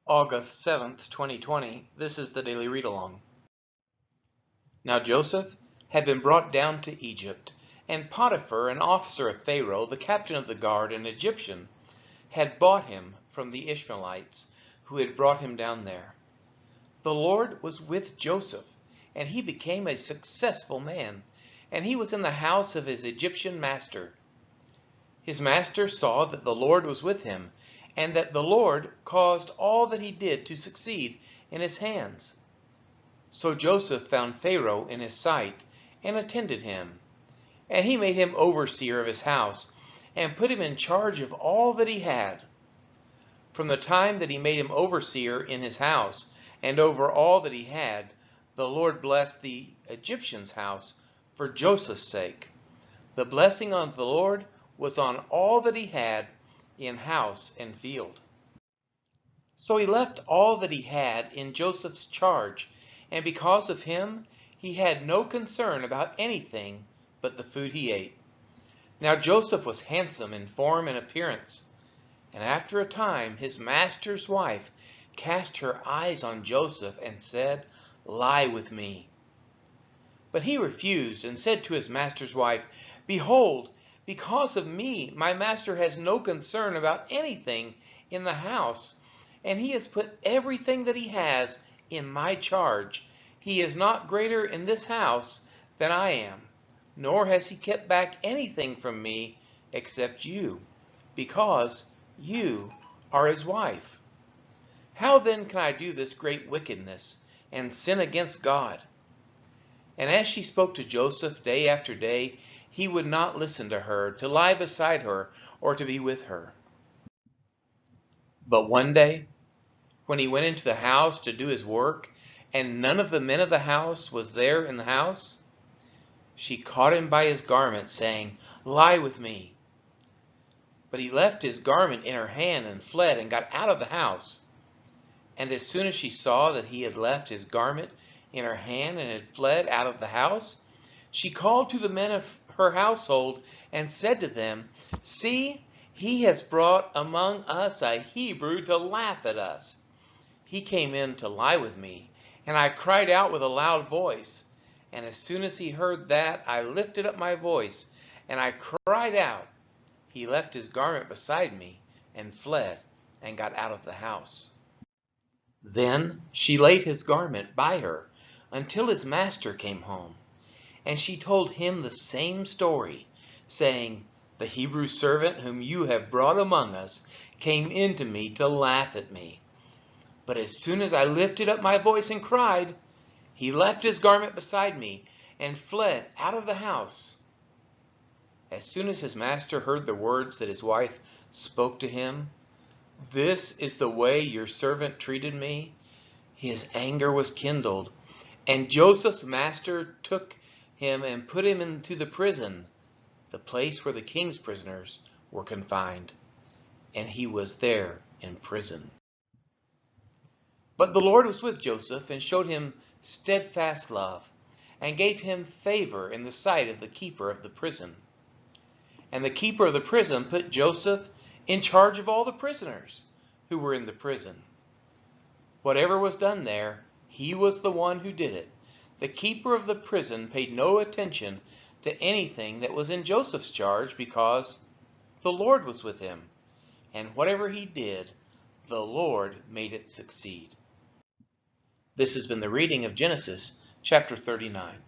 August 7th, 2020. This is the Daily Read Along. Now Joseph had been brought down to Egypt, and Potiphar, an officer of Pharaoh, the captain of the guard, an Egyptian, had bought him from the Ishmaelites who had brought him down there. The Lord was with Joseph, and he became a successful man, and he was in the house of his Egyptian master. His master saw that the Lord was with him, and that the Lord caused all that he did to succeed in his hands. So Joseph found Pharaoh in his sight, and attended him. And he made him overseer of his house, and put him in charge of all that he had. From the time that he made him overseer in his house, and over all that he had, the Lord blessed the Egyptian's house for Joseph's sake. The blessing of the Lord was on all that he had, in house and field. So he left all that he had in Joseph's charge, and because of him he had no concern about anything but the food he ate. Now Joseph was handsome in form and appearance, and after a time his master's wife cast her eyes on Joseph and said, "Lie with me." But he refused and said to his master's wife, "Behold, because of me, my master has no concern about anything in the house, and he has put everything that he has in my charge. He is not greater in this house than I am, nor has he kept back anything from me except you, because you are his wife. How then can I do this great wickedness and sin against God?" And as she spoke to Joseph day after day, he would not listen to her, to lie beside her, or to be with her. But one day, when he went into the house to do his work, and none of the men of the house was there in the house, she caught him by his garment, saying, "Lie with me." But he left his garment in her hand and fled and got out of the house. And as soon as she saw that he had left his garment in her hand and had fled out of the house, she called to the men of her household and said to them, "See, he has brought among us a Hebrew to laugh at us. He came in to lie with me, and I cried out with a loud voice. And as soon as he heard that, I lifted up my voice, and I cried out. He left his garment beside me and fled and got out of the house." Then she laid his garment by her until his master came home. And she told him the same story, saying, "The Hebrew servant whom you have brought among us came in to me to laugh at me. But as soon as I lifted up my voice and cried, he left his garment beside me and fled out of the house." As soon as his master heard the words that his wife spoke to him, "This is the way your servant treated me," his anger was kindled, and Joseph's master took him and put him into the prison, the place where the king's prisoners were confined, and he was there in prison. But the Lord was with Joseph and showed him steadfast love, and gave him favor in the sight of the keeper of the prison. And the keeper of the prison put Joseph in charge of all the prisoners who were in the prison. Whatever was done there, he was the one who did it. The keeper of the prison paid no attention to anything that was in Joseph's charge, because the Lord was with him, and whatever he did, the Lord made it succeed. This has been the reading of Genesis chapter 39.